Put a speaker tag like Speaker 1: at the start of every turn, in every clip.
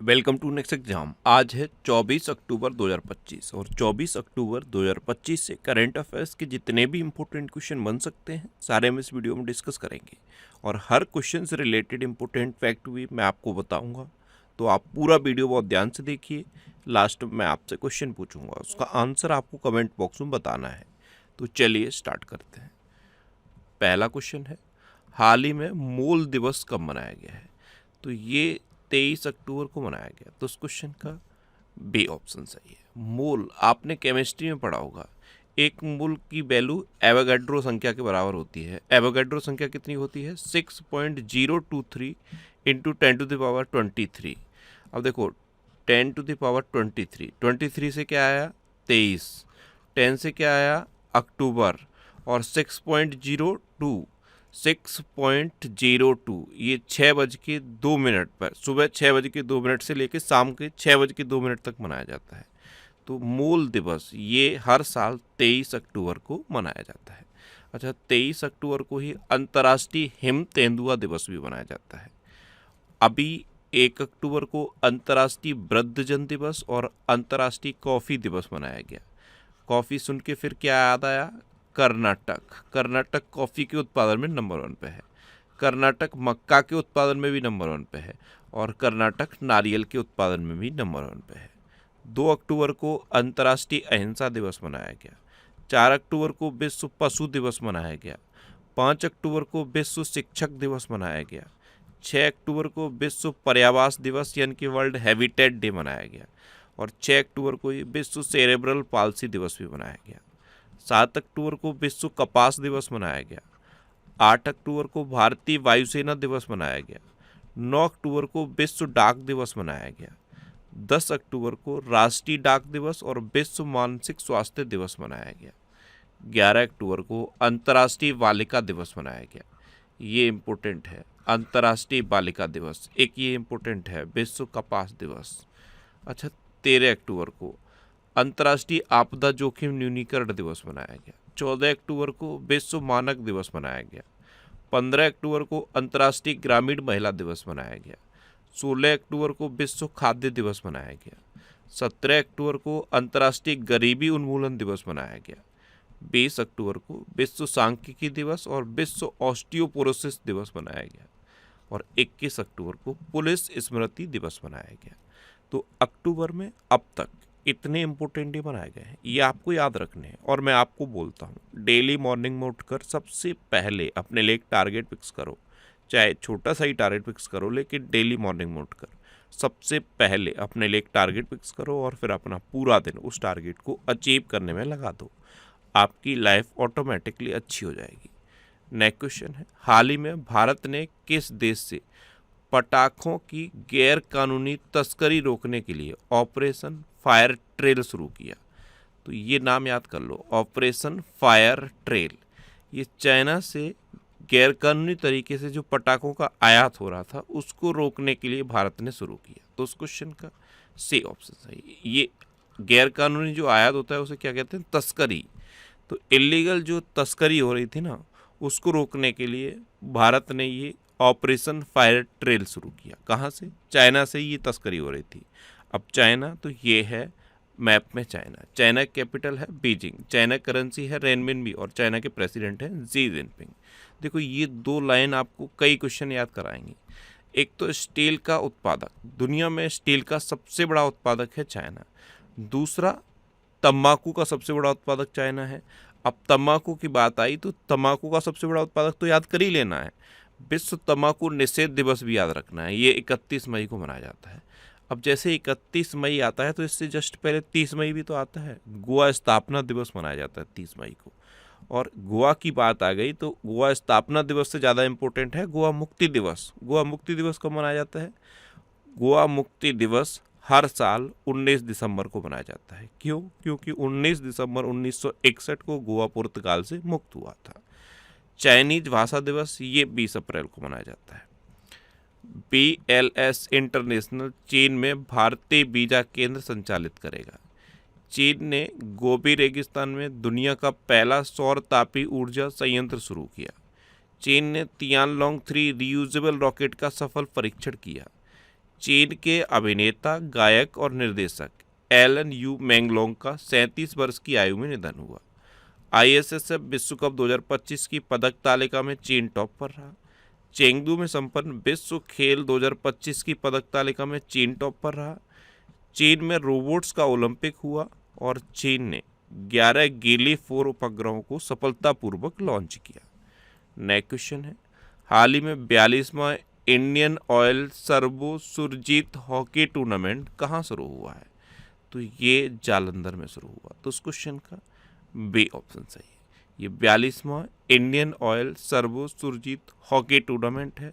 Speaker 1: Welcome to next exam. आज है 24 अक्टूबर 2025 और 24 अक्टूबर 2025 से करंट अफेयर्स के जितने भी इंपॉर्टेंट क्वेश्चन बन सकते हैं सारे हम इस वीडियो में डिस्कस करेंगे और हर क्वेश्चन से रिलेटेड इंपॉर्टेंट फैक्ट भी मैं आपको बताऊंगा। तो आप पूरा वीडियो बहुत ध्यान से देखिए। लास्ट में मैं आपसे क्वेश्चन पूछूंगा, उसका आंसर आपको कमेंट बॉक्स में बताना है। तो चलिए स्टार्ट करते हैं। पहला क्वेश्चन है, हाल ही में मूल दिवस कब मनाया गया है? तो ये 23 अक्टूबर को मनाया गया। तो उस क्वेश्चन का बी ऑप्शन सही है। मूल आपने केमिस्ट्री में पढ़ा होगा, एक मूल की वैल्यू एवोगैड्रो संख्या के बराबर होती है। एवोगैड्रो संख्या कितनी होती है? 6.023 इंटू 10⁻23। अब देखो 10⁻23, 23 से क्या आया? 23, 10 से क्या आया? अक्टूबर, और 6.02 ये 6:02 पर, सुबह 6:02 से लेकर शाम के 6:02 तक मनाया जाता है। तो मूल दिवस ये हर साल 23 अक्टूबर को मनाया जाता है। अच्छा, 23 अक्टूबर को ही अंतर्राष्ट्रीय हिम तेंदुआ दिवस भी मनाया जाता है। अभी 1 अक्टूबर को अंतर्राष्ट्रीय वृद्धजन दिवस और अंतर्राष्ट्रीय कॉफ़ी दिवस मनाया गया। कॉफ़ी सुन के फिर क्या याद आया? कर्नाटक। कर्नाटक कॉफ़ी के उत्पादन में नंबर 1 पे है। कर्नाटक मक्का के उत्पादन में भी नंबर 1 पे है और कर्नाटक नारियल के उत्पादन में भी नंबर 1 पे है। 2 अक्टूबर को अंतर्राष्ट्रीय अहिंसा दिवस मनाया गया। 4 अक्टूबर को विश्व पशु दिवस मनाया गया। 5 अक्टूबर को विश्व शिक्षक दिवस मनाया गया। 6 अक्टूबर को विश्व पर्यावास दिवस यानी कि वर्ल्ड हैबिटेट डे मनाया गया और 6 अक्टूबर को विश्व सेरेब्रल पाल्सी दिवस भी मनाया गया। 7 अक्टूबर को विश्व कपास दिवस मनाया गया। 8 अक्टूबर को भारतीय वायुसेना दिवस मनाया गया। 9 अक्टूबर को विश्व डाक दिवस मनाया गया। 10 अक्टूबर को राष्ट्रीय डाक दिवस और विश्व मानसिक स्वास्थ्य दिवस मनाया गया। 11 अक्टूबर को अंतर्राष्ट्रीय बालिका दिवस मनाया गया। ये इम्पोर्टेंट है, अंतर्राष्ट्रीय बालिका दिवस। एक ये इम्पोर्टेंट है, विश्व कपास दिवस। अच्छा, 13 अक्टूबर को अंतर्राष्ट्रीय आपदा जोखिम न्यूनीकरण दिवस मनाया गया। 14 अक्टूबर को विश्व मानक दिवस मनाया गया। 15 अक्टूबर को अंतर्राष्ट्रीय ग्रामीण महिला दिवस मनाया गया। 16 अक्टूबर को विश्व खाद्य दिवस मनाया गया। 17 अक्टूबर को अंतर्राष्ट्रीय गरीबी उन्मूलन दिवस मनाया गया। 20 अक्टूबर को विश्व सांख्यिकी दिवस और विश्व ऑस्टियोपोरोसिस दिवस मनाया गया और 21 अक्टूबर को पुलिस स्मृति दिवस मनाया गया। तो अक्टूबर में अब तक इतने इम्पोर्टेंट डे बनाए गए हैं, ये आपको याद रखने हैं। और मैं आपको बोलता हूँ, डेली मॉर्निंग में उठकर सबसे पहले अपने लिए एक टारगेट फिक्स करो, चाहे छोटा सा ही टारगेट फिक्स करो, लेकिन डेली मॉर्निंग में उठकर सबसे पहले अपने लिए एक टारगेट फिक्स करो और फिर अपना पूरा दिन उस टारगेट को अचीव करने में लगा दो। आपकी लाइफ ऑटोमेटिकली अच्छी हो जाएगी। नेक्स्ट क्वेश्चन है, हाल ही में भारत ने किस देश से पटाखों की गैर कानूनी तस्करी रोकने के लिए ऑपरेशन फायर ट्रेल शुरू किया? तो ये नाम याद कर लो, ऑपरेशन फायर ट्रेल। ये चाइना से गैरकानूनी तरीके से जो पटाखों का आयात हो रहा था उसको रोकने के लिए भारत ने शुरू किया। तो उस क्वेश्चन का सी ऑप्शन सही है। ये गैरकानूनी जो आयात होता है उसे क्या कहते हैं? तस्करी। तो इलीगल जो तस्करी हो रही थी ना, उसको रोकने के लिए भारत ने ये ऑपरेशन फायर ट्रेल शुरू किया। कहाँ से? चाइना से ये तस्करी हो रही थी। अब चाइना, तो ये है मैप में चाइना। चाइना कैपिटल है बीजिंग, चाइना करेंसी है रेनमिनबी और चाइना के प्रेसिडेंट हैं जी जिनपिंग। देखो ये दो लाइन आपको कई क्वेश्चन याद कराएंगी। एक तो स्टील का उत्पादक, दुनिया में स्टील का सबसे बड़ा उत्पादक है चाइना। दूसरा, तंबाकू का सबसे बड़ा उत्पादक चाइना है। अब तंबाकू की बात आई तो तंबाकू का सबसे बड़ा उत्पादक तो याद कर ही लेना है। विश्व तंबाकू निषेध दिवस भी याद रखना है, ये 31 मई को मनाया जाता है। अब जैसे 31 मई आता है तो इससे जस्ट पहले 30 मई भी तो आता है, गोवा स्थापना दिवस मनाया जाता है 30 मई को। और गोवा की बात आ गई तो गोवा स्थापना दिवस से ज़्यादा इम्पोर्टेंट है गोवा मुक्ति दिवस। गोवा मुक्ति दिवस कब मनाया जाता है? गोवा मुक्ति दिवस हर साल 19 दिसंबर को मनाया जाता है। क्यों? क्योंकि 19 दिसंबर 1961 को गोवा पुर्तगाल से मुक्त हुआ था। चाइनीज भाषा दिवस ये 20 अप्रैल को मनाया जाता है। BLS इंटरनेशनल चीन में भारतीय वीजा केंद्र संचालित करेगा। चीन ने गोबी रेगिस्तान में दुनिया का पहला सौर तापी ऊर्जा संयंत्र शुरू किया। चीन ने तियानलोंग 3 रीयूजेबल रॉकेट का सफल परीक्षण किया। चीन के अभिनेता, गायक और निर्देशक एलन यू मैंगलोंग का 37 वर्ष की आयु में निधन हुआ। आईएसएसएफ विश्व कप 2025 की पदक तालिका में चीन टॉप पर रहा। चेंगडू में संपन्न विश्व खेल 2025 की पदक तालिका में चीन टॉप पर रहा। चीन में रोबोट्स का ओलंपिक हुआ और चीन ने 11 गीली 4 उपग्रहों को सफलतापूर्वक लॉन्च किया। नेक्स्ट क्वेश्चन है, हाल ही में 42वां Indian Oil Servo Surjit hockey tournament कहाँ शुरू हुआ है? तो ये जालंधर में शुरू हुआ। तो उस क्वेश्चन का बी ऑप्शन सही है। ये 42वां Indian Oil Servo Surjit hockey tournament है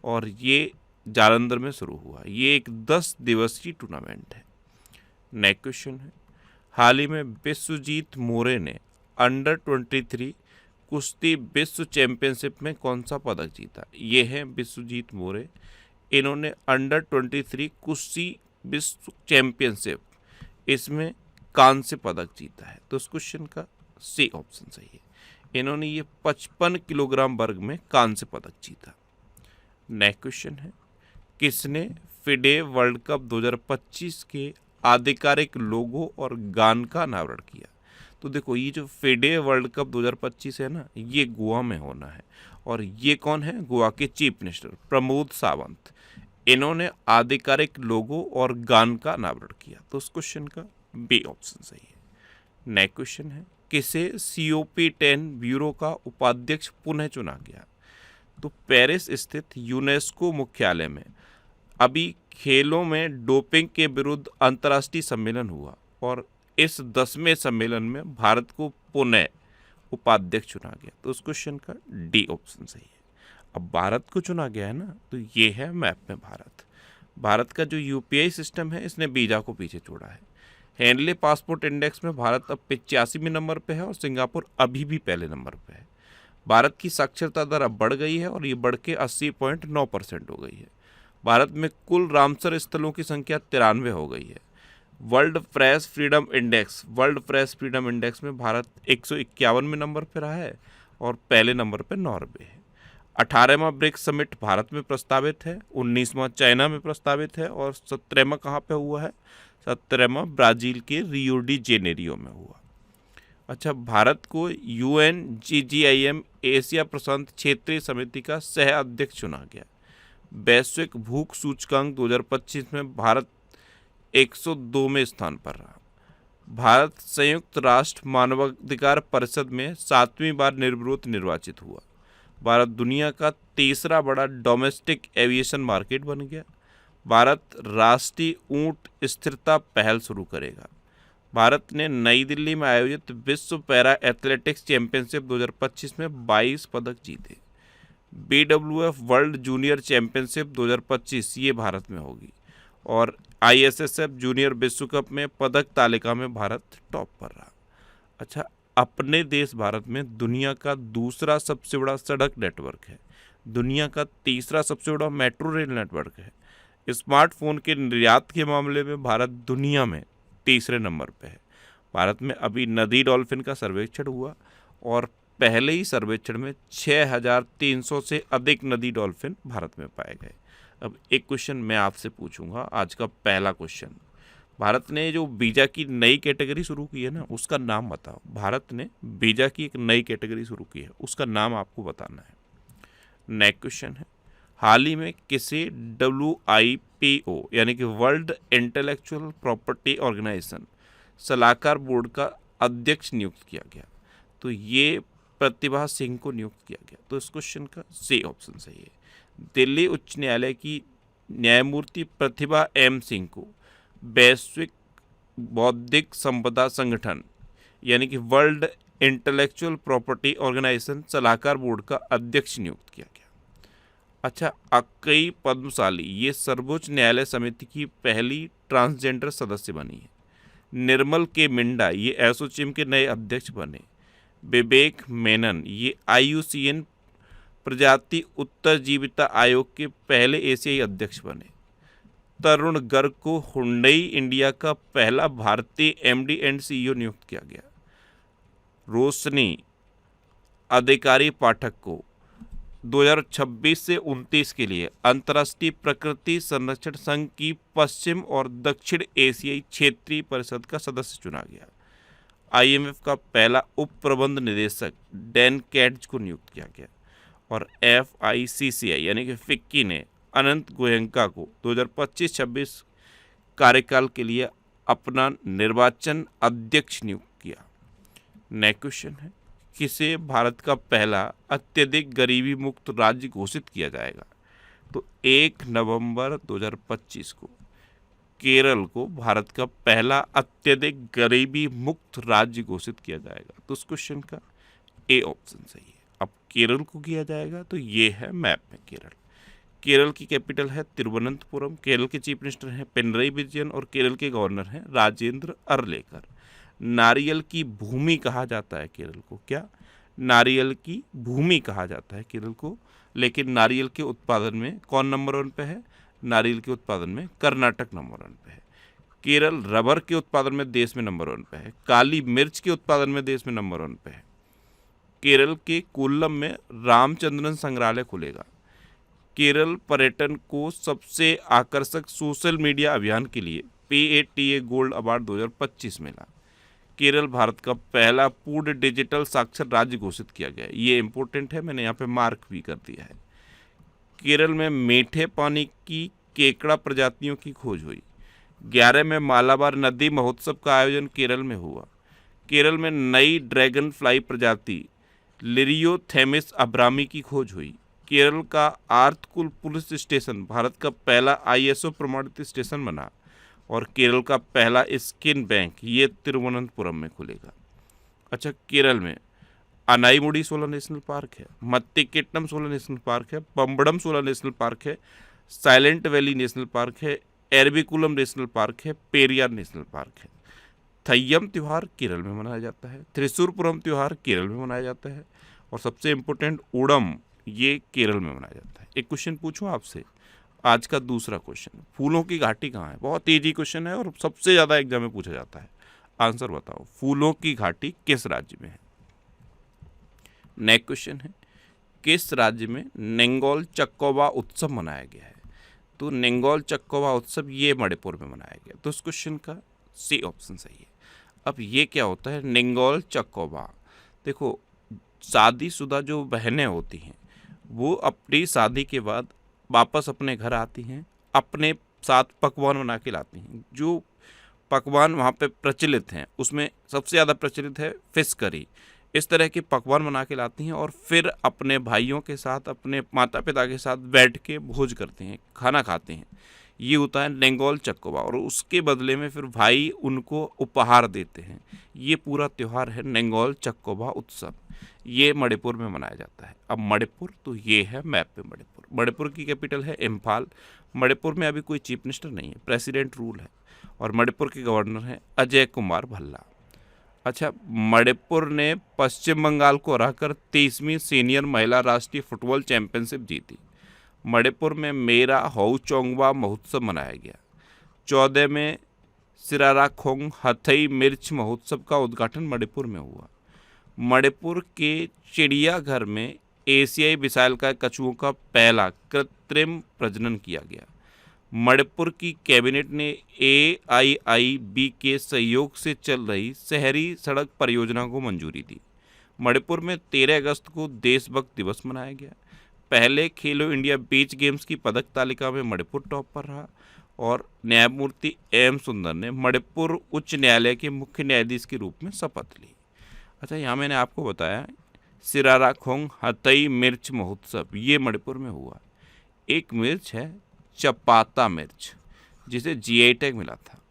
Speaker 1: और ये जालंधर में शुरू हुआ। ये एक 10 दिवसीय टूर्नामेंट है। नेक्स्ट क्वेश्चन है, हाल ही में विश्वजीत मोरे ने अंडर 23 कुश्ती विश्व चैंपियनशिप में कौन सा पदक जीता? ये है विश्वजीत मोरे। इन्होंने अंडर 23 कुश्ती विश्व चैंपियनशिप इसमें कांस्य पदक जीता है। तो उस क्वेश्चन का सी ऑप्शन सही है। इन्होंने ये 55 किलोग्राम वर्ग में कांस्य पदक जीता। नेक्स्ट क्वेश्चन है, किसने फिडे वर्ल्ड कप 2025 के आधिकारिक लोगो और गान का अनावरण किया? तो देखो, ये जो फिडे वर्ल्ड कप 2025 है ना, ये गोवा में होना है और ये कौन है? गोवा के चीफ मिनिस्टर प्रमोद सावंत। इन्होंने आधिकारिक लोगो और गान का अनावरण किया। तो उस क्वेश्चन का बी ऑप्शन सही है। नेक्स्ट क्वेश्चन है, किसे COP10 ब्यूरो का उपाध्यक्ष पुनः चुना गया? तो पेरिस स्थित यूनेस्को मुख्यालय में अभी खेलों में डोपिंग के विरुद्ध अंतर्राष्ट्रीय सम्मेलन हुआ और इस 10वें सम्मेलन में भारत को पुनः उपाध्यक्ष चुना गया। तो उस क्वेश्चन का डी ऑप्शन सही है। अब भारत को चुना गया है ना, तो ये है मैप में भारत। भारत का जो UPI सिस्टम है, इसने वीजा को पीछे छोड़ा है। हेनले पासपोर्ट इंडेक्स में भारत अब 85वें नंबर पे है और सिंगापुर अभी भी पहले नंबर पे है। भारत की साक्षरता दर अब बढ़ गई है और ये बढ़ के 80.9% हो गई है। भारत में कुल रामसर स्थलों की संख्या 93 हो गई है। वर्ल्ड प्रेस फ्रीडम इंडेक्स में भारत 151वें नंबर पर रहा है और पहले नंबर पर नॉर्वे है। 18वां ब्रिक्स समिट भारत में प्रस्तावित है, 19वां चाइना में प्रस्तावित है और 17वां कहाँ पे हुआ है? 17वां ब्राजील के रियो डी जेनेरियो में हुआ। अच्छा, भारत को UNGGIM एशिया प्रशांत क्षेत्रीय समिति का सह अध्यक्ष चुना गया। वैश्विक भूख सूचकांक 2025 में भारत 102वें स्थान पर रहा। भारत संयुक्त राष्ट्र मानवाधिकार परिषद में 7वीं बार निर्विरोध निर्वाचित हुआ। भारत दुनिया का तीसरा बड़ा डोमेस्टिक एविएशन मार्केट बन गया। भारत राष्ट्रीय ऊंट स्थिरता पहल शुरू करेगा। भारत ने नई दिल्ली में आयोजित विश्व पैरा एथलेटिक्स चैंपियनशिप 2025 में 22 पदक जीते। BWF वर्ल्ड जूनियर चैंपियनशिप 2025 ये भारत में होगी और ISSF जूनियर विश्व कप में पदक तालिका में भारत टॉप पर रहा। अच्छा, अपने देश भारत में दुनिया का दूसरा सबसे बड़ा सड़क नेटवर्क है, दुनिया का तीसरा सबसे बड़ा मेट्रो रेल नेटवर्क है। स्मार्टफोन के निर्यात के मामले में भारत दुनिया में तीसरे नंबर पे है। भारत में अभी नदी डॉल्फिन का सर्वेक्षण हुआ और पहले ही सर्वेक्षण में 6300 से अधिक नदी डॉल्फिन भारत में पाए गए। अब एक क्वेश्चन मैं आपसे पूछूंगा, आज का पहला क्वेश्चन, भारत ने जो वीजा की नई कैटेगरी शुरू की है ना, उसका नाम बताओ। भारत ने वीजा की एक नई कैटेगरी शुरू की है, उसका नाम आपको बताना है। नेक्स्ट क्वेश्चन है, हाल ही में किसे WIPO यानी कि वर्ल्ड इंटेलेक्चुअल प्रॉपर्टी ऑर्गेनाइजेशन सलाहकार बोर्ड का अध्यक्ष नियुक्त किया गया? तो ये प्रतिभा सिंह को नियुक्त किया गया। तो इस क्वेश्चन का सी ऑप्शन सही है। दिल्ली उच्च न्यायालय की न्यायमूर्ति प्रतिभा M सिंह को वैश्विक बौद्धिक संपदा संगठन यानी कि वर्ल्ड इंटेलेक्चुअल प्रॉपर्टी ऑर्गेनाइजेशन सलाहकार बोर्ड का अध्यक्ष नियुक्त किया गया। अच्छा, अक्कई पद्मशाली ये सर्वोच्च न्यायालय समिति की पहली ट्रांसजेंडर सदस्य बनी है। निर्मल के मिंडा ये एसोचैम के नए अध्यक्ष बने। विवेक मेनन ये IUCN प्रजाति उत्तरजीविता आयोग के पहले एशियाई अध्यक्ष बने। तरुण गर्ग को हुंडई इंडिया का पहला भारतीय MD एंड CEO नियुक्त किया गया। रोशनी अधिकारी पाठक को 2026 से 29 के लिए अंतर्राष्ट्रीय प्रकृति संरक्षण संघ की पश्चिम और दक्षिण एशियाई क्षेत्रीय परिषद का सदस्य चुना गया। IMF का पहला उप प्रबंध निदेशक डैन कैट्ज को नियुक्त किया गया। और FICCI यानी कि फिक्की ने अनंत गोयनका को 2025-26 कार्यकाल के लिए अपना निर्वाचन अध्यक्ष नियुक्त किया। नेक्स्ट क्वेश्चन है, किसे भारत का पहला अत्यधिक गरीबी मुक्त राज्य घोषित किया जाएगा? तो 1 नवंबर 2025 को केरल को भारत का पहला अत्यधिक गरीबी मुक्त राज्य घोषित किया जाएगा। तो उस क्वेश्चन का ए ऑप्शन सही है। अब केरल को किया जाएगा तो ये है मैप में केरल। केरल की कैपिटल है तिरुवनंतपुरम। केरल के चीफ मिनिस्टर हैं पिनरई विजयन और केरल के गवर्नर हैं राजेंद्र अरलेकर। नारियल की भूमि कहा जाता है केरल को। क्या? नारियल की भूमि कहा जाता है केरल को। लेकिन नारियल के उत्पादन में कौन नंबर 1 पे है? नारियल के उत्पादन में कर्नाटक नंबर 1 पे है। केरल रबर के उत्पादन में देश में नंबर 1 पे है। काली मिर्च के उत्पादन में देश में नंबर 1 पे है। केरल के कोल्लम में रामचंद्रन संग्रहालय खुलेगा। केरल पर्यटन को सबसे आकर्षक सोशल मीडिया अभियान के लिए PATA गोल्ड अवार्ड 2025 मिला। केरल भारत का पहला पूर्ण डिजिटल साक्षर राज्य घोषित किया गया। ये इंपॉर्टेंट है, मैंने यहाँ पे मार्क भी कर दिया है। केरल में मीठे पानी की केकड़ा प्रजातियों की खोज हुई। 11 में मालाबार नदी महोत्सव का आयोजन केरल में हुआ। केरल में नई ड्रैगन फ्लाई प्रजाति लिरियोथेमिस अब्रामी की खोज हुई। केरल का आर्थकुल पुलिस स्टेशन भारत का पहला ISO प्रमाणित स्टेशन बना। और केरल का पहला स्किन बैंक ये तिरुवनंतपुरम में खुलेगा। अच्छा, केरल में अनाईमुडी 16 नेशनल पार्क है, मत्तिकेट्टम 16 नेशनल पार्क है, पम्बड़म 16 नेशनल पार्क है, साइलेंट वैली नेशनल पार्क है, एरविकुलम नेशनल पार्क है, पेरियार नेशनल पार्क है। थय्यम त्यौहार केरल में मनाया जाता है। त्रिशूरपुरम त्यौहार केरल में मनाया जाता है। और सबसे इम्पोर्टेंट ओणम ये केरल में मनाया जाता है। एक क्वेश्चन पूछूं आपसे, आज का दूसरा क्वेश्चन, फूलों की घाटी कहाँ है? बहुत इजी क्वेश्चन है और सबसे ज़्यादा एग्जाम में पूछा जाता है। आंसर बताओ, फूलों की घाटी किस राज्य में है? नेक्स्ट क्वेश्चन है, किस राज्य में नेंगोल चक्कोबा उत्सव मनाया गया है? तो नेंगोल चक्कोबा उत्सव ये मणिपुर में मनाया गया। तो उस क्वेश्चन का सी ऑप्शन सही है। अब ये क्या होता है नेंगोल चक्कोबा? देखो, शादीशुदा जो बहनें होती हैं वो अपनी शादी के बाद वापस अपने घर आती हैं, अपने साथ पकवान बना के लाती हैं। जो पकवान वहाँ पे प्रचलित हैं उसमें सबसे ज़्यादा प्रचलित है फिश करी। इस तरह के पकवान बना के लाती हैं और फिर अपने भाइयों के साथ, अपने माता पिता के साथ बैठ के भोज करते हैं, खाना खाते हैं। ये होता है नेंगोल चक्कोबा। और उसके बदले में फिर भाई उनको उपहार देते हैं। ये पूरा त्यौहार है नेंगोल चक्कोबा उत्सव। ये मणिपुर में मनाया जाता है। अब मणिपुर, तो ये है मैप पे मणिपुर। मणिपुर की कैपिटल है इम्फाल। मणिपुर में अभी कोई चीफ मिनिस्टर नहीं है, प्रेसिडेंट रूल है। और मणिपुर के गवर्नर हैं अजय कुमार भल्ला। अच्छा, मणिपुर ने पश्चिम बंगाल को हराकर 30वीं सीनियर महिला राष्ट्रीय फुटबॉल चैंपियनशिप जीती। मणिपुर में मेरा होउचोंगवा महोत्सव मनाया गया। 14 में सिराराखोंग हथई मिर्च महोत्सव का उद्घाटन मणिपुर में हुआ। मणिपुर के चिड़ियाघर में एशियाई विशालकाय कछुओं का पहला कृत्रिम प्रजनन किया गया। मणिपुर की कैबिनेट ने AIIB के सहयोग से चल रही शहरी सड़क परियोजना को मंजूरी दी। मणिपुर में 13 अगस्त को देशभक्त दिवस मनाया गया। पहले खेलो इंडिया बीच गेम्स की पदक तालिका में मणिपुर टॉप पर रहा। और न्यायमूर्ति AM सुंदर ने मणिपुर उच्च न्यायालय के मुख्य न्यायाधीश के रूप में शपथ ली। अच्छा, यहाँ मैंने आपको बताया सिराराखोंग हथई मिर्च महोत्सव ये मणिपुर में हुआ। एक मिर्च है चपाता मिर्च जिसे GI टैग मिला था।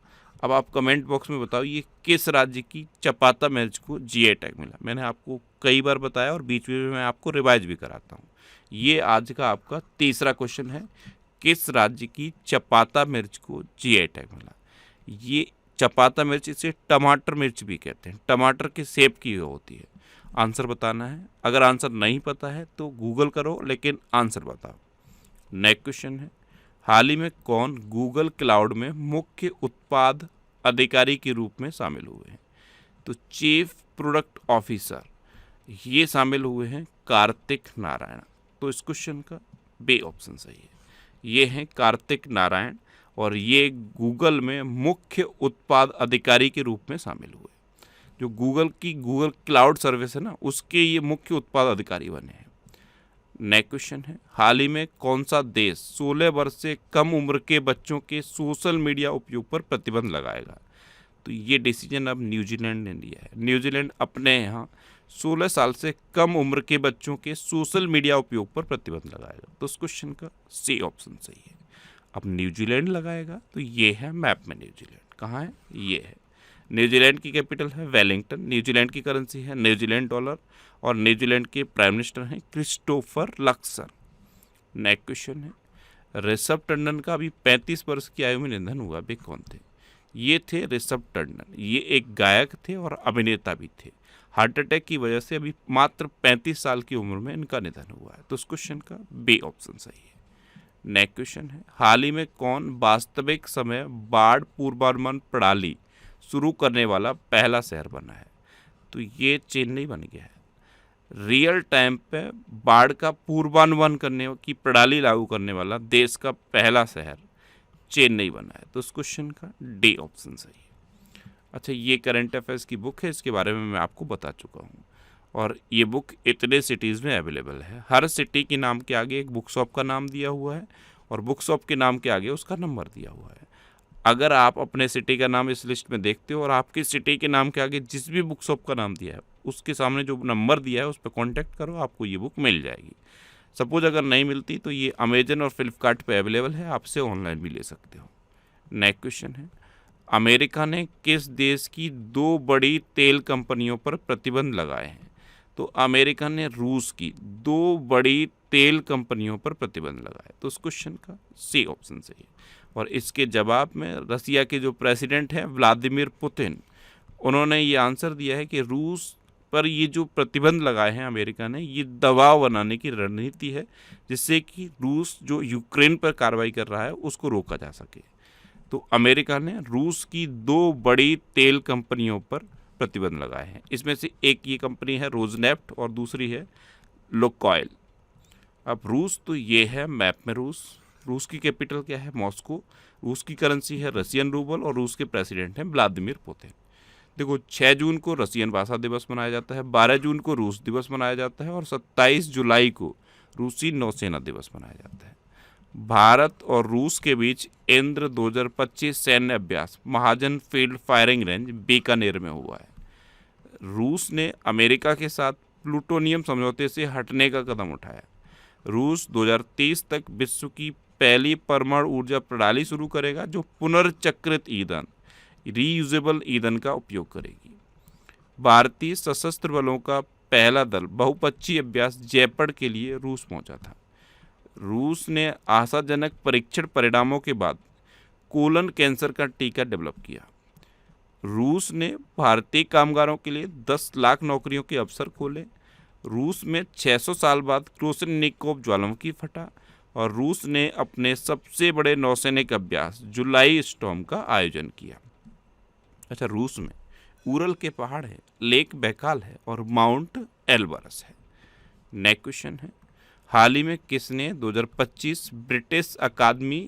Speaker 1: अब आप कमेंट बॉक्स में बताओ ये किस राज्य की चपाता मिर्च को GI टैग मिला? मैंने आपको कई बार बताया और बीच में मैं आपको रिवाइज भी कराता हूँ। ये आज का आपका तीसरा क्वेश्चन है, किस राज्य की चपाता मिर्च को GI टैग मिला? ये चपाता मिर्च, इसे टमाटर मिर्च भी कहते हैं। टमाटर के शेप की होती है। आंसर बताना है। अगर आंसर नहीं पता है तो गूगल करो, लेकिन आंसर बताओ। नेक्स्ट क्वेश्चन है, हाल ही में कौन गूगल क्लाउड में मुख्य उत्पाद अधिकारी के रूप में शामिल हुए हैं? तो चीफ प्रोडक्ट ऑफिसर ये शामिल हुए हैं कार्तिक नारायण। तो इस क्वेश्चन का बी ऑप्शन सही है। ये हैं कार्तिक नारायण और ये गूगल में मुख्य उत्पाद अधिकारी के रूप में शामिल हुए। जो गूगल की गूगल क्लाउड सर्विस है ना, उसके ये मुख्य उत्पाद अधिकारी बने हैं। नेक्स्ट क्वेश्चन है, हाल ही में कौन सा देश 16 वर्ष से कम उम्र के बच्चों के सोशल मीडिया उपयोग पर प्रतिबंध लगाएगा? तो ये डिसीजन अब न्यूजीलैंड ने लिया है। न्यूजीलैंड अपने यहाँ 16 साल से कम उम्र के बच्चों के सोशल मीडिया उपयोग पर प्रतिबंध लगाएगा। तो इस क्वेश्चन का सी ऑप्शन सही है। अब न्यूजीलैंड लगाएगा तो ये है मैप में न्यूजीलैंड कहाँ है, ये है। न्यूजीलैंड की कैपिटल है वेलिंगटन, न्यूजीलैंड की करेंसी है न्यूजीलैंड डॉलर और न्यूजीलैंड के प्राइम मिनिस्टर हैं क्रिस्टोफर लक्सर। नेक्स्ट क्वेश्चन है, ऋषभ टंडन का अभी 35 वर्ष की आयु में निधन हुआ, वे कौन थे? ये थे ऋषभ टंडन। ये एक गायक थे और अभिनेता भी थे। हार्ट अटैक की वजह से अभी मात्र 35 साल की उम्र में इनका निधन हुआ है। तो इस क्वेश्चन का बी ऑप्शन सही है। नेक्स्ट क्वेश्चन है, हाल ही में कौन वास्तविक समय बाढ़ पूर्वानुमान प्रणाली शुरू करने वाला पहला शहर बना है? तो ये चेन्नई बन गया है। रियल टाइम पे बाढ़ का पूर्वानुमान करने की प्रणाली लागू करने वाला देश का पहला शहर चेन्नई बना है। तो इस क्वेश्चन का डी ऑप्शन सही है। अच्छा, ये करंट अफेयर्स की बुक है, इसके बारे में मैं आपको बता चुका हूँ और ये बुक इतने सिटीज़ में अवेलेबल है। हर सिटी के नाम के आगे एक बुक शॉप का नाम दिया हुआ है और बुक शॉप के नाम के आगे उसका नंबर दिया हुआ है। अगर आप अपने सिटी का नाम इस लिस्ट में देखते हो और आपकी सिटी के नाम के आगे जिस भी बुक शॉप का नाम दिया है उसके सामने जो नंबर दिया है उस पर कॉन्टैक्ट करो, आपको ये बुक मिल जाएगी। सपोज अगर नहीं मिलती तो ये अमेजन और फ्लिपकार्ट पे अवेलेबल है, आपसे ऑनलाइन भी ले सकते हो। नेक्स्ट क्वेश्चन है, अमेरिका ने किस देश की 2 बड़ी तेल कंपनियों पर प्रतिबंध लगाए हैं? तो अमेरिका ने रूस की 2 बड़ी तेल कंपनियों पर प्रतिबंध लगाए। तो उस क्वेश्चन का सी ऑप्शन सही है। और इसके जवाब में रसिया के जो प्रेसिडेंट हैं व्लादिमीर पुतिन, उन्होंने ये आंसर दिया है कि रूस पर ये जो प्रतिबंध लगाए हैं अमेरिका ने, ये दबाव बनाने की रणनीति है जिससे कि रूस जो यूक्रेन पर कार्रवाई कर रहा है उसको रोका जा सके। तो अमेरिका ने रूस की 2 बड़ी तेल कंपनियों पर प्रतिबंध लगाए हैं। इसमें से एक ये कंपनी है रोजनेफ्ट और दूसरी है लुकोइल। अब रूस तो ये है मैप में रूस की कैपिटल क्या है? मॉस्को। रूस की करेंसी है रशियन रूबल और रूस के प्रेसिडेंट हैं व्लादिमीर पुतिन। देखो, 6 जून को रशियन भाषा दिवस मनाया जाता है, 12 जून को रूस दिवस मनाया जाता है और 27 जुलाई को रूसी नौसेना दिवस मनाया जाता है। भारत और रूस के बीच इंद्र 2025 सैन्य अभ्यास महाजन फील्ड फायरिंग रेंज बीकानेर में हुआ है। रूस ने अमेरिका के साथ प्लूटोनियम समझौते से हटने का कदम उठाया। रूस 2030 तक विश्व की पहली परमाणु ऊर्जा प्रणाली शुरू करेगा जो पुनर्चक्रित ईंधन रीयूजेबल ईंधन का उपयोग करेगी। भारतीय सशस्त्र बलों का पहला दल बहुपक्षीय अभ्यास जयपड़ के लिए रूस पहुंचा था। रूस ने आशाजनक परीक्षण परिणामों के बाद कोलन कैंसर का टीका डेवलप किया। रूस ने भारतीय कामगारों के लिए 10 लाख नौकरियों के अवसर खोले। रूस में 600 साल बाद क्रोसनिकोव ज्वालामुखी फटा और रूस ने अपने सबसे बड़े नौसैनिक अभ्यास जुलाई स्टॉर्म का आयोजन किया। अच्छा, रूस में उरल के पहाड़ है, लेक बैकाल है और माउंट एल्बरस है। नेक्स्ट क्वेश्चन है, हाल ही में किसने 2025 ब्रिटिश अकादमी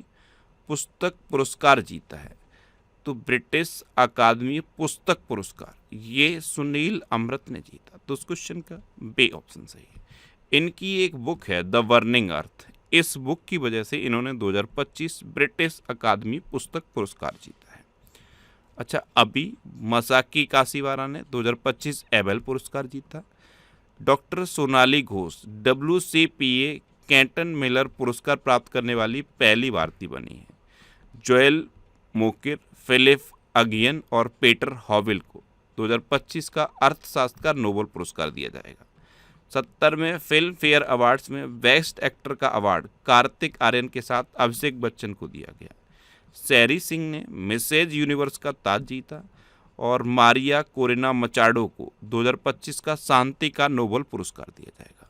Speaker 1: पुस्तक पुरस्कार जीता है? तो ब्रिटिश अकादमी पुस्तक पुरस्कार ये सुनील अमृत ने जीता। तो उस क्वेश्चन का बी ऑप्शन सही है। इनकी एक बुक है द बर्निंग अर्थ, इस बुक की वजह से इन्होंने 2025 ब्रिटिश अकादमी पुस्तक पुरस्कार जीता है। अच्छा, अभी मसाकी काशीवारा ने 2025 एबेल पुरस्कार जीता। Doctor Sonali Ghosh WCPA Canton Miller पुरस्कार प्राप्त करने वाली पहली भारतीय बनी है। जोएल मोकिर, फिलिप अगियन और पीटर हॉविल को 2025 का अर्थशास्त्र का नोबेल पुरस्कार दिया जाएगा। 70वें फिल्म फेयर अवार्ड्स में बेस्ट एक्टर का अवार्ड कार्तिक आर्यन के साथ अभिषेक बच्चन को दिया गया। सैरी सिंह ने मिसेज यूनिवर्स का ताज जीता और मारिया कोरिना मचाडो को 2025 का शांति का नोबेल पुरस्कार दिया जाएगा।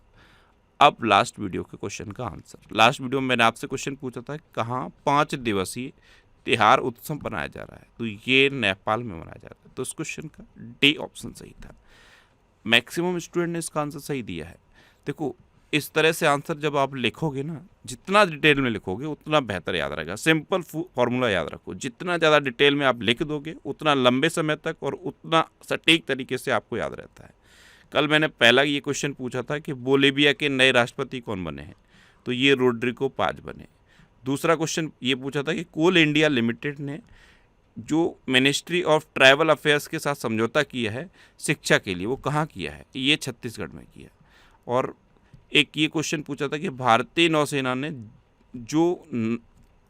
Speaker 1: अब लास्ट वीडियो के क्वेश्चन का आंसर। लास्ट वीडियो में मैंने आपसे क्वेश्चन पूछा था कहाँ 5 दिवसीय तिहार उत्सव मनाया जा रहा है, तो ये नेपाल में मनाया जाता है। तो इस क्वेश्चन का डी ऑप्शन सही था। मैक्सिमम स्टूडेंट ने इसका आंसर सही दिया है। देखो, इस तरह से आंसर जब आप लिखोगे ना, जितना डिटेल में लिखोगे उतना बेहतर याद रहेगा। सिंपल फॉर्मूला याद रखो, जितना ज़्यादा डिटेल में आप लिख दोगे उतना लंबे समय तक और उतना सटीक तरीके से आपको याद रहता है। कल मैंने पहला ये क्वेश्चन पूछा था कि बोलीविया के नए राष्ट्रपति कौन बने हैं, तो ये रोड्रिगो पाज बने। दूसरा क्वेश्चन ये पूछा था कि कोल इंडिया लिमिटेड ने जो मिनिस्ट्री ऑफ ट्राइबल अफेयर्स के साथ समझौता किया है शिक्षा के लिए, वो कहाँ किया है, ये छत्तीसगढ़ में किया। और एक ये क्वेश्चन पूछा था कि भारतीय नौसेना ने जो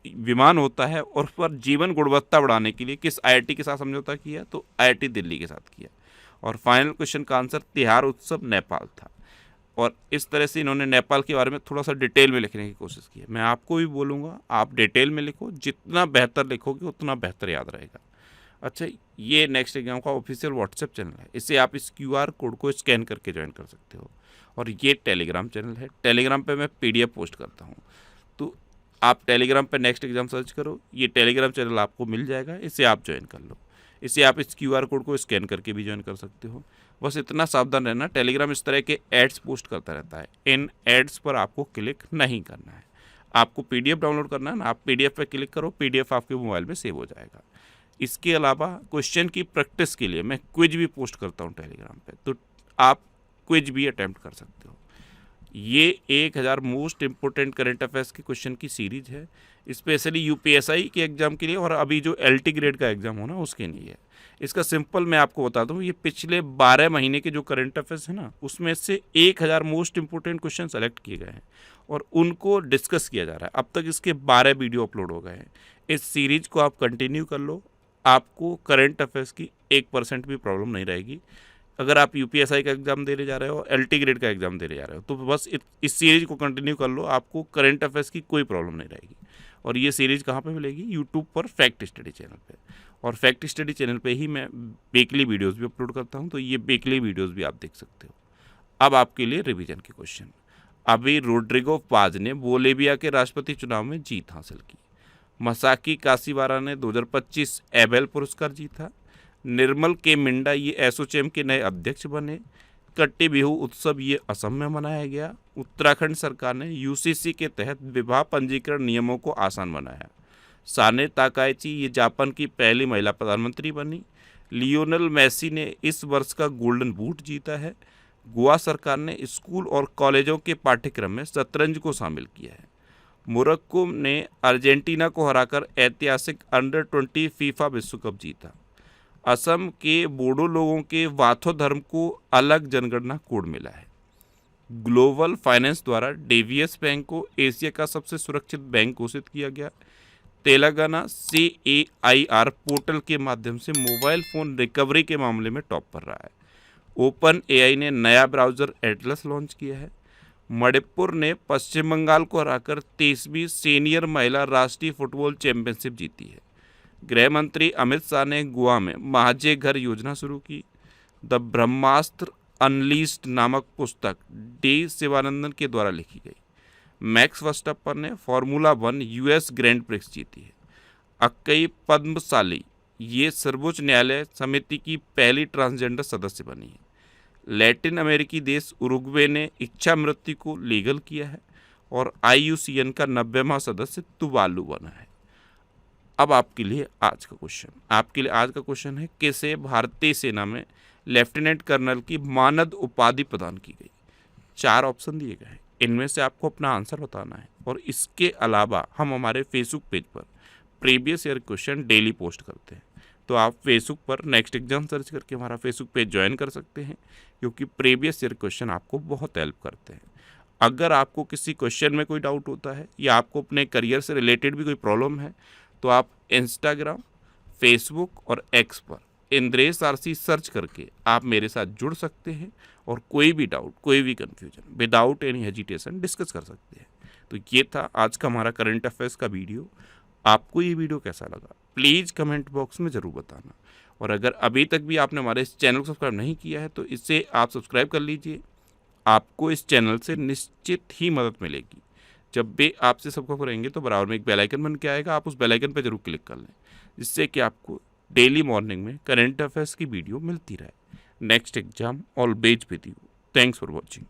Speaker 1: विमान होता है और उस पर जीवन गुणवत्ता बढ़ाने के लिए किस आईआईटी के साथ समझौता किया, तो आईआईटी दिल्ली के साथ किया। और फाइनल क्वेश्चन का आंसर तिहार उत्सव नेपाल था। और इस तरह से इन्होंने नेपाल के बारे में थोड़ा सा डिटेल में लिखने की कोशिश की है। मैं आपको भी बोलूँगा आप डिटेल में लिखो, जितना बेहतर लिखोगे उतना बेहतर याद रहेगा। अच्छा, ये नेक्स्ट एग्जाम का ऑफिशियल व्हाट्सएप चैनल है, इसे आप इस QR कोड को स्कैन करके ज्वाइन कर सकते हो। और ये टेलीग्राम चैनल है, टेलीग्राम पे मैं PDF पोस्ट करता हूँ, तो आप टेलीग्राम पे नेक्स्ट एग्जाम सर्च करो, ये टेलीग्राम चैनल आपको मिल जाएगा, इसे आप ज्वाइन कर लो। इसे आप इस QR कोड को स्कैन करके भी ज्वाइन कर सकते हो। बस इतना सावधान रहना, टेलीग्राम इस तरह के एड्स पोस्ट करता रहता है, इन एड्स पर आपको क्लिक नहीं करना है। आपको PDF डाउनलोड करना है ना, आप PDF पे क्लिक करो, PDF आपके मोबाइल में सेव हो जाएगा। इसके अलावा क्वेश्चन की प्रैक्टिस के लिए मैं क्विज भी पोस्ट करता हूँ टेलीग्राम पे, तो आप क्विज भी अटेम्प्ट कर सकते हो। ये 1000 मोस्ट इम्पोर्टेंट करंट अफेयर्स के क्वेश्चन की सीरीज है, स्पेशली UPSI के एग्जाम के लिए और अभी जो LT ग्रेड का एग्जाम हो ना उसके लिए है। इसका सिंपल मैं आपको बता दूं, ये पिछले 12 महीने के जो करंट अफेयर्स है ना, उसमें से 1000 मोस्ट इम्पोर्टेंट क्वेश्चन सेलेक्ट किए गए हैं और उनको डिस्कस किया जा रहा है। अब तक इसके 12 वीडियो अपलोड हो गए हैं। इस सीरीज को आप कंटिन्यू कर लो, आपको करंट अफेयर्स की 1% भी प्रॉब्लम नहीं रहेगी। अगर आप UPSI का एग्जाम देने जा रहे हो, LT ग्रेड का एग्जाम देने जा रहे हो, तो बस इस सीरीज को कंटिन्यू कर लो, आपको करंट अफेयर्स की कोई प्रॉब्लम नहीं रहेगी। और ये सीरीज कहाँ पे मिलेगी? यूट्यूब पर फैक्ट स्टडी चैनल पे। और फैक्ट स्टडी चैनल पे ही मैं वीकली वीडियोस भी अपलोड करता हूँ, तो ये वीकली वीडियोस भी आप देख सकते हो। अब आपके लिए रिवीजन के क्वेश्चन। अभी रोड्रिगो पाज ने बोलीविया के राष्ट्रपति चुनाव में जीत हासिल की। मसाकी कासीवारा ने 2025 एबेल पुरस्कार जीता। निर्मल के मिंडा ये एसोचैम के नए अध्यक्ष बने। कट्टी बिहू उत्सव ये असम में मनाया गया। उत्तराखंड सरकार ने UCC के तहत विवाह पंजीकरण नियमों को आसान बनाया। साने ताकाइची ये जापान की पहली महिला प्रधानमंत्री बनी। लियोनेल मेसी ने इस वर्ष का गोल्डन बूट जीता है। गोवा सरकार ने स्कूल और कॉलेजों के पाठ्यक्रम में शतरंज को शामिल किया है। मोरक्को ने अर्जेंटीना को हराकर ऐतिहासिक अंडर-20 फीफा विश्व कप जीता। असम के बोडो लोगों के वाथो धर्म को अलग जनगणना कोड मिला है। ग्लोबल फाइनेंस द्वारा DBS बैंक को एशिया का सबसे सुरक्षित बैंक घोषित किया गया। तेलंगाना CAIR पोर्टल के माध्यम से मोबाइल फ़ोन रिकवरी के मामले में टॉप पर रहा है। OpenAI ने नया ब्राउज़र एटलस लॉन्च किया है। मणिपुर ने पश्चिम बंगाल को हराकर 23वीं सीनियर महिला राष्ट्रीय फुटबॉल चैंपियनशिप जीती है। गृह मंत्री अमित शाह ने गोवा में महाजे घर योजना शुरू की। द ब्रह्मास्त्र अनलीस्ड नामक पुस्तक D शिवानंदन के द्वारा लिखी गई। मैक्स वर्स्टैपन ने फार्मूला 1 US ग्रैंड प्रिक्स जीती है। अक्कई पद्मशाली ये सर्वोच्च न्यायालय समिति की पहली ट्रांसजेंडर सदस्य बनी है। लैटिन अमेरिकी देश उरुग्वे ने इच्छा मृत्यु को लीगल किया है और IUCN का 90वां सदस्य तुवालू बना है। अब आपके लिए आज का क्वेश्चन है, किसे भारतीय सेना में लेफ्टिनेंट कर्नल की मानद उपाधि प्रदान की गई? 4 ऑप्शन दिए गए हैं, इनमें से आपको अपना आंसर बताना है। और इसके अलावा हम हमारे फेसबुक पेज पर previous year question daily post करते हैं, तो आप फेसबुक पर नेक्स्ट एग्जाम सर्च करके हमारा फेसबुक पेज ज्वाइन कर सकते हैं, क्योंकि प्रीवियस ईयर क्वेश्चन आपको बहुत हेल्प करते हैं। अगर आपको किसी क्वेश्चन में कोई डाउट होता है या आपको अपने करियर से रिलेटेड भी कोई प्रॉब्लम है, तो आप इंस्टाग्राम, फेसबुक और X पर इंद्रेश RC सर्च करके आप मेरे साथ जुड़ सकते हैं और कोई भी डाउट, कोई भी confusion without any hesitation discuss कर सकते हैं। तो ये था आज का हमारा करंट अफेयर्स का वीडियो। आपको ये वीडियो कैसा लगा प्लीज़ कमेंट बॉक्स में ज़रूर बताना। और अगर अभी तक भी आपने हमारे इस चैनल को सब्सक्राइब नहीं किया है तो इसे आप सब्सक्राइब कर लीजिए। आपको इस चैनल से निश्चित ही मदद मिलेगी। जब भी आपसे सबको करेंगे तो बराबर में एक बेल आइकन बन के आएगा, आप उस बेल आइकन पर जरूर क्लिक कर लें, जिससे कि आपको डेली मॉर्निंग में करंट अफेयर्स की वीडियो मिलती रहे। Next exam always with you. Thanks for watching.